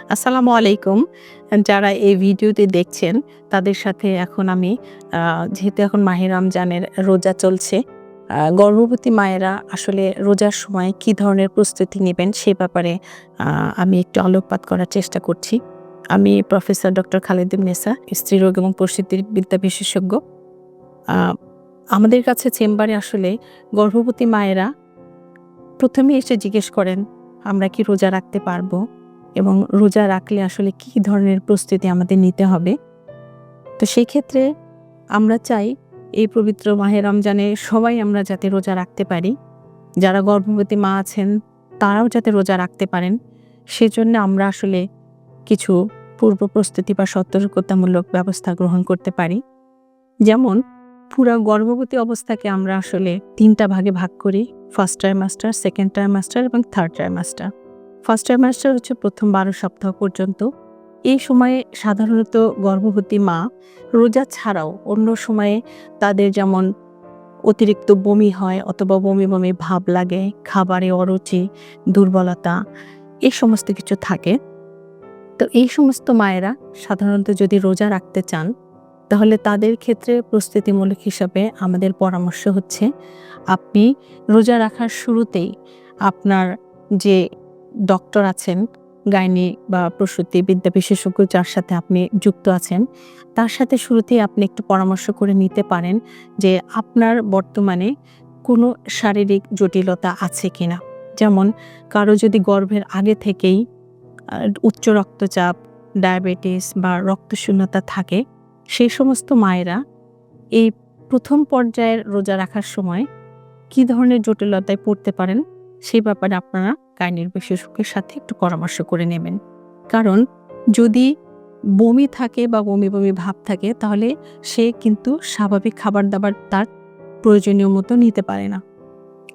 আসসালামু আলাইকুম। যারা এই ভিডিওটি দেখছেন তাদের সাথে এখন আমি যেহেতু এখন মাহে রমজানের রোজা চলছে, গর্ভবতী মায়েরা আসলে রোজার সময় কী ধরনের প্রস্তুতি নিবেন সে ব্যাপারে আমি একটু আলোকপাত করার চেষ্টা করছি। আমি প্রফেসর ডক্টর খালেদুন্নেসা, স্ত্রীরোগ এবং প্রসূতিবিদ্যা বিশেষজ্ঞ। আ আমাদের কাছে চেম্বারে আসলে গর্ভবতী মায়েরা ১ম এ এসে জিজ্ঞেস করেন, "আমরা কি রোজা রাখতে পারবো? এবং রোজা রাখলে আসলে কী ধরনের প্রস্তুতি আমাদের নিতে হবে?" তো সেই ক্ষেত্রে আমরা চাই এই পবিত্র মাহে রমজানে সবাই আমরা যাতে রোজা রাখতে পারি। যারা গর্ভবতী মা আছেন তারাও যাতে রোজা রাখতে পারেন, সেজন্য আমরা আসলে কিছু পূর্ব প্রস্তুতি বা সতর্কতামূলক ব্যবস্থা গ্রহণ করতে পারি। যেমন পুরা গর্ভবতী অবস্থাকে আমরা আসলে ৩ টা ভাগে ভাগ করি। ফার্স্ট ট্রাইমাস্টার, সেকেন্ড ট্রাইমাস্টার এবং থার্ড ট্রাইমাস্টার। ফার্স্ট ট্রাইমাস্টার হচ্ছে প্রথম ১২ সপ্তাহ পর্যন্ত। এই সময়ে সাধারণত গর্ভবতী মা রোজা ছাড়াও অন্য সময়ে তাদের যেমন অতিরিক্ত বমি হয় অথবা বমি, বমি ভাব লাগে, খাবারে অরুচি, দুর্বলতা এই সমস্ত কিছু থাকে। তো এই সমস্ত মায়েরা সাধারণত যদি রোজা রাখতে চান তাহলে তাদের ক্ষেত্রে প্রস্তুতিমূলক হিসাবে আমাদের পরামর্শ হচ্ছে আপনি রোজা রাখার শুরুতেই আপনার যে ডক্টর আছেন, গাইনি বা প্রসূতিবিদ্যা বিশেষজ্ঞ যার সাথে আপনি যুক্ত আছেন, তার সাথে শুরুতেই আপনি একটু পরামর্শ করে নিতে পারেন যে আপনার বর্তমানে কোনো শারীরিক জটিলতা আছে কিনা। যেমন কারো যদি গর্ভের আগে থেকেই উচ্চ রক্তচাপ, ডায়াবেটিস বা রক্তশূন্যতা থাকে, সেই সমস্ত মায়েরা এই প্রথম পর্যায়ের রোজা রাখার সময় কী ধরনের জটিলতায় পড়তে পারেন সেই ব্যাপারে আপনারা গাইনির বিশেষজ্ঞের সাথে একটু পরামর্শ করে নেবেন। কারণ যদি বমি থাকে বা বমি, বমি ভাব থাকে তাহলে সে কিন্তু স্বাভাবিক খাবার-দাবার তার প্রয়োজনীয় মতো নিতে পারে না।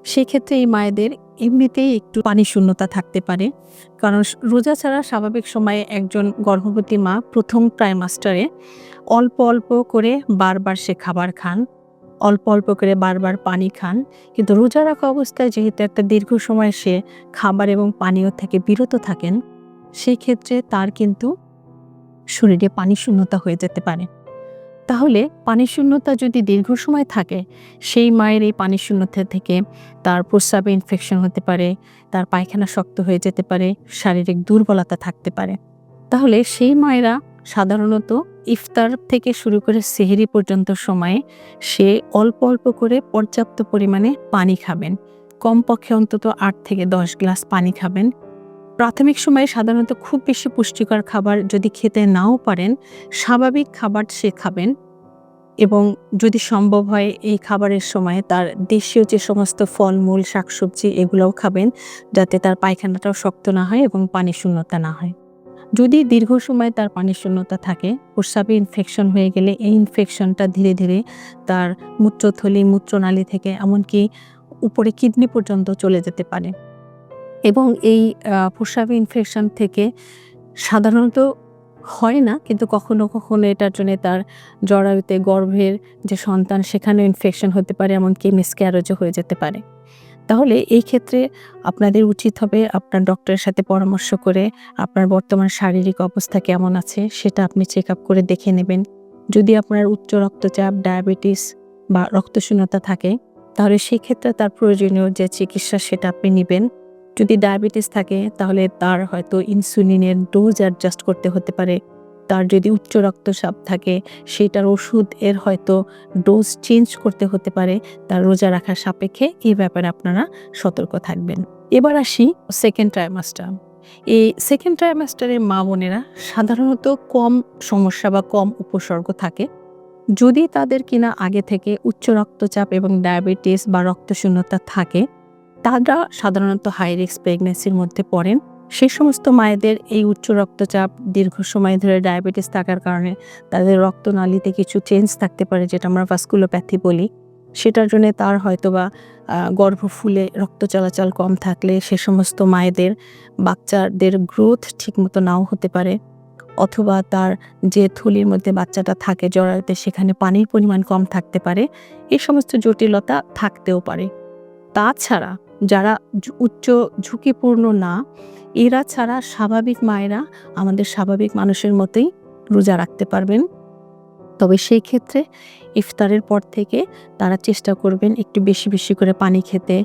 সেক্ষেত্রে এই মায়েদের এমনিতেই একটু পানি শূন্যতা থাকতে পারে। কারণ রোজা ছাড়া স্বাভাবিক সময়ে একজন গর্ভবতী মা প্রথম ট্রাইমাস্টারে অল্প, অল্প করে বারবার সে খাবার খান, অল্প, অল্প করে বারবার পানি খান। কিন্তু রোজা রাখা অবস্থায় যেহেতু একটা দীর্ঘ সময় সে খাবার এবং পানীয় থেকে বিরত থাকেন, সেক্ষেত্রে তার কিন্তু শরীরে পানি শূন্যতা হয়ে যেতে পারে। তাহলে পানি শূন্যতা যদি দীর্ঘ সময় থাকে, সেই মায়ের এই পানি শূন্যতা থেকে তার প্রস্রাবে ইনফেকশন হতে পারে, তার পায়খানা শক্ত হয়ে যেতে পারে, শারীরিক দুর্বলতা থাকতে পারে। তাহলে সেই মায়েরা সাধারণত ইফতার থেকে শুরু করে সেহরি পর্যন্ত সময়ে সে অল্প, অল্প করে পর্যাপ্ত পরিমাণে পানি খাবেন। কমপক্ষে অন্তত ৮ থেকে ১০ গ্লাস পানি খাবেন। প্রাথমিক সময়ে সাধারণত খুব বেশি পুষ্টিকর খাবার যদি খেতে নাও পারেন, স্বাভাবিক খাবার সে খাবেন এবং যদি সম্ভব হয় এই খাবারের সময় তার দেশীয় যে সমস্ত ফলমূল, শাকসবজি এগুলোও খাবেন, যাতে তার পায়খানাটাও শক্ত না হয় এবং পানি শূন্যতা না হয়। যদি দীর্ঘ সময় তার পানি শূন্যতা থাকে, প্রস্রাবে ইনফেকশন হয়ে গেলে এই ইনফেকশনটা ধীরে, ধীরে তার মূত্রথলি, মূত্রনালী থেকে এমনকি উপরে কিডনি পর্যন্ত চলে যেতে পারে। এবং এই প্রস্রাবে ইনফেকশন থেকে সাধারণত হয় না, কিন্তু কখনো, কখনো এটার জন্যে তার জরায়ুতে গর্ভের যে সন্তান সেখানেও ইনফেকশন হতে পারে, এমনকি মিসক্যারেজও হয়ে যেতে পারে। তাহলে এই ক্ষেত্রে আপনাদের উচিত হবে আপনার ডক্টরের সাথে পরামর্শ করে আপনার বর্তমান শারীরিক অবস্থা কেমন আছে সেটা আপনি চেক আপ করে দেখে নেবেন। যদি আপনার উচ্চ রক্তচাপ, ডায়াবেটিস বা রক্তশূন্যতা থাকে তাহলে সেক্ষেত্রে তার প্রয়োজনীয় যে চিকিৎসা সেটা আপনি নিবেন। যদি ডায়াবেটিস থাকে তাহলে তার হয়তো ইনসুলিনের ডোজ অ্যাডজাস্ট করতে হতে পারে। তার যদি উচ্চ রক্তচাপ থাকে সেটার ওষুধ এর হয়তো ডোজ চেঞ্জ করতে হতে পারে। তার রোজা রাখার সাপেক্ষে এই ব্যাপারে আপনারা সতর্ক থাকবেন। এবার আসি সেকেন্ড ট্রাইমাস্টার। এই সেকেন্ড ট্রাইমাস্টারের মা-বোনেরা সাধারণত কম সমস্যা বা কম উপসর্গ থাকে। যদি তাদের কিনা আগে থেকে উচ্চ রক্তচাপ এবং ডায়াবেটিস বা রক্তশূন্যতা থাকে, তারা সাধারণত হাই রিস্ক প্রেগন্যান্সির মধ্যে পড়েন। সেই সমস্ত মায়েদের এই উচ্চ রক্তচাপ, দীর্ঘ সময় ধরে ডায়াবেটিস থাকার কারণে তাদের রক্তনালীতে কিছু চেঞ্জ থাকতে পারে, যেটা আমরা ভাস্কুলোপ্যাথি বলি। সেটার জন্যে তার হয়তোবা গর্ভ ফুলে রক্ত চলাচল কম থাকলে সে সমস্ত মায়েদের বাচ্চাদের গ্রোথ ঠিকমতো নাও হতে পারে, অথবা তার যে থলির মধ্যে বাচ্চাটা থাকে জরায়ুতে সেখানে পানির পরিমাণ কম থাকতে পারে। এই সমস্ত জটিলতা থাকতেও পারে। তাছাড়া যারা উচ্চ ঝুঁকিপূর্ণ না, এরা ছাড়া স্বাভাবিক মায়েরা আমাদের স্বাভাবিক মানুষের মতোই রোজা রাখতে পারবেন। তবে সেই ক্ষেত্রে ইফতারের পর থেকে তারা চেষ্টা করবেন একটু বেশি বেশি করে পানি খেতে।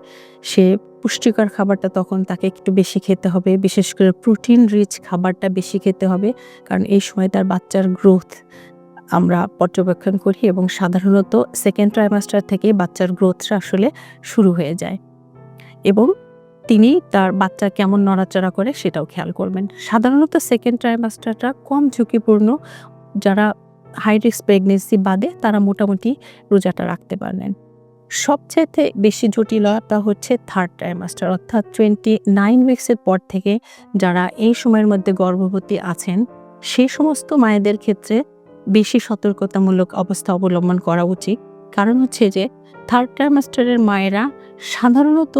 সে পুষ্টিকর খাবারটা তখন তাকে একটু বেশি খেতে হবে, বিশেষ করে প্রোটিন রিচ খাবারটা বেশি খেতে হবে, কারণ এই সময় তার বাচ্চার গ্রোথ আমরা পর্যবেক্ষণ করি এবং সাধারণত সেকেন্ড ট্রাইমাস্টার থেকে বাচ্চার গ্রোথটা আসলে শুরু হয়ে যায় এবং তিনি তার বাচ্চা কেমন নড়াচড়া করে সেটাও খেয়াল করবেন। সাধারণত সেকেন্ড ট্রাইমাস্টারটা কম ঝুঁকিপূর্ণ, যারা হাই রিস্ক প্রেগনেন্সি বাদে তারা মোটামুটি রোজাটা রাখতে পারলেন। সবচাইতে বেশি জটিলতা হচ্ছে থার্ড ট্রাইমাস্টার, অর্থাৎ 29 উইক্সের পর থেকে যারা এই সময়ের মধ্যে গর্ভবতী আছেন সেই সমস্ত মায়েদের ক্ষেত্রে বেশি সতর্কতামূলক অবস্থা অবলম্বন করা উচিত। কারণ হচ্ছে যে থার্ড ট্রাইমাস্টারের মায়েরা সাধারণত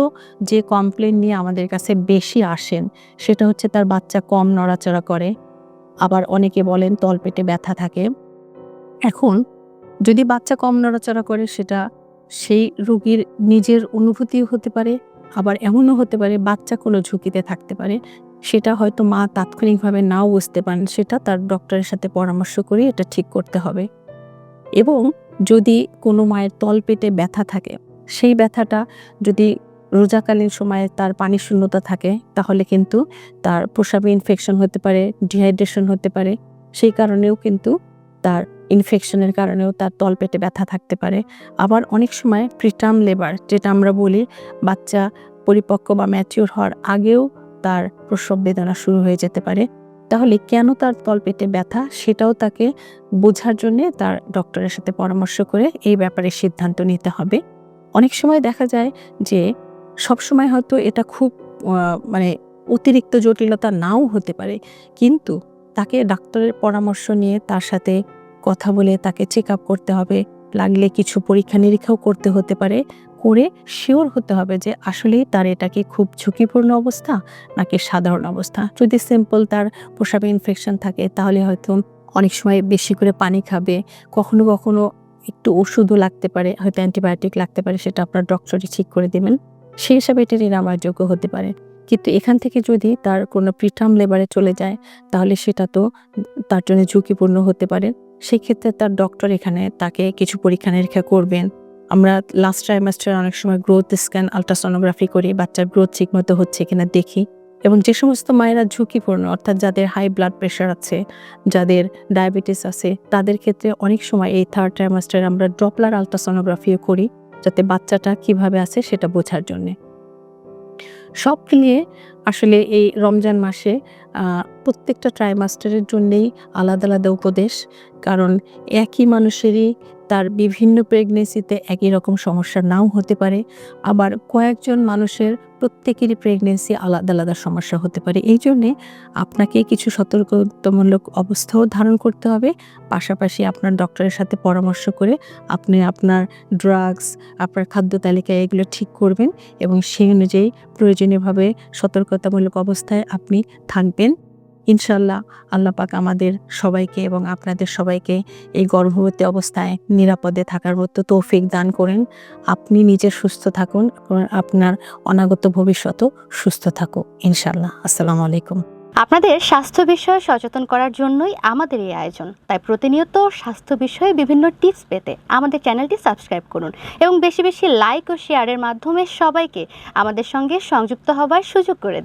যে কমপ্লেন নিয়ে আমাদের কাছে বেশি আসেন সেটা হচ্ছে তার বাচ্চা কম নড়াচড়া করে, আবার অনেকে বলেন তলপেটে ব্যথা থাকে। এখন যদি বাচ্চা কম নড়াচড়া করে সেটা সেই রোগীর নিজের অনুভূতিও হতে পারে, আবার এমনও হতে পারে বাচ্চা কোনো ঝুঁকিতে থাকতে পারে, সেটা হয়তো মা তাৎক্ষণিকভাবে নাও বুঝতে পারেন, সেটা তার ডক্টরের সাথে পরামর্শ করে এটা ঠিক করতে হবে। এবং যদি কোনো মায়ের তলপেটে ব্যথা থাকে, সেই ব্যথাটা যদি রোজাকালীন সময়ে তার পানি শূন্যতা থাকে তাহলে কিন্তু তার প্রস্রাবে ইনফেকশন হতে পারে, ডিহাইড্রেশন হতে পারে, সেই কারণেও কিন্তু তার ইনফেকশনের কারণেও তার তলপেটে ব্যথা থাকতে পারে। আবার অনেক সময় প্রিটার্ম লেবার, যেটা আমরা বলি বাচ্চা পরিপক্ক বা ম্যাচিওর হওয়ার আগেও তার প্রসব বেদনা শুরু হয়ে যেতে পারে। তাহলে কেন তার তলপেটে ব্যথা সেটাও তাকে বোঝার জন্যে তার ডক্টরের সাথে পরামর্শ করে এই ব্যাপারে সিদ্ধান্ত নিতে হবে। অনেক সময় দেখা যায় যে সবসময় হয়তো এটা খুব মানে অতিরিক্ত জটিলতা নাও হতে পারে, কিন্তু তাকে ডাক্তারের পরামর্শ নিয়ে তার সাথে কথা বলে তাকে চেক আপ করতে হবে, লাগলে কিছু পরীক্ষা নিরীক্ষাও করতে হতে পারে, করে শিওর হতে হবে যে আসলেই তার এটা কি খুব ঝুঁকিপূর্ণ অবস্থা নাকি সাধারণ অবস্থা। যদি সিম্পল তার প্রস্রাবে ইনফেকশন থাকে তাহলে হয়তো অনেক সময় বেশি করে পানি খাবে, কখনো কখনো একটু ওষুধও লাগতে পারে, হয়তো অ্যান্টিবায়োটিক লাগতে পারে, সেটা আপনার ডক্টরই ঠিক করে দেবেন, সেই হিসাবে এটা নিরাময়যোগ্য হতে পারে। কিন্তু এখান থেকে যদি তার কোনো প্রিটার্ম লেবারে চলে যায় তাহলে সেটা তো তার জন্য ঝুঁকিপূর্ণ হতে পারে। সেক্ষেত্রে তার ডক্টর এখানে তাকে কিছু পরীক্ষা নিরীক্ষা করবেন। আমরা লাস্ট ট্রাইমাস্টারে অনেক সময় গ্রোথ স্ক্যান, আলট্রাসোনোগ্রাফি করি, বাচ্চার গ্রোথ ঠিকমতো হচ্ছে কিনা দেখি। এবং যে সমস্ত মায়েরা ঝুঁকিপূর্ণ, অর্থাৎ যাদের হাই ব্লাড প্রেশার আছে, যাদের ডায়াবেটিস আছে, তাদের ক্ষেত্রে অনেক সময় এই থার্ড ট্রাইমাস্টারে আমরা ডপলার আলট্রাসোনোগ্রাফিও করি, যাতে বাচ্চাটা কিভাবে আছে সেটা বোঝার জন্যে। সব মিলিয়ে আসলে এই রমজান মাসে প্রত্যেকটা ট্রাইমাস্টারের জন্যেই আলাদা আলাদা উপদেশ, কারণ একই মানুষেরই তার বিভিন্ন প্রেগনেন্সিতে একই রকম সমস্যা নাও হতে পারে, আবার কয়েকজন মানুষের প্রত্যেকেরই প্রেগনেন্সি আলাদা আলাদা সমস্যা হতে পারে। এই জন্যে আপনাকে কিছু সতর্কতামূলক অবস্থাও ধারণ করতে হবে, পাশাপাশি আপনার ডক্টরের সাথে পরামর্শ করে আপনি আপনার ড্রাগস, আপনার খাদ্য তালিকা এগুলো ঠিক করবেন এবং সেই অনুযায়ী প্রয়োজনীয়ভাবে সতর্কতামূলক অবস্থায় আপনি থাকবেন। ইনশাল্লাহ আল্লাহ পাক আমাদের সবাইকে এবং আপনাদের সবাইকে এই গর্ভবতী অবস্থায় নিরাপদে থাকার মতো তৌফিক দান করেন। আপনি নিজে সুস্থ থাকুন, আপনার অনাগত ভবিষ্যতও সুস্থ থাকুক ইনশাল্লাহ। আসসালামু আলাইকুম। আপনাদের স্বাস্থ্য বিষয়ে সচেতন করার জন্যই আমাদের এই আয়োজন। তাই প্রতিনিয়ত স্বাস্থ্য বিষয়ে বিভিন্ন টিপস পেতে আমাদের চ্যানেলটি সাবস্ক্রাইব করুন এবং বেশি বেশি লাইক ও শেয়ারের মাধ্যমে সবাইকে আমাদের সঙ্গে সংযুক্ত হবার সুযোগ করে দিন।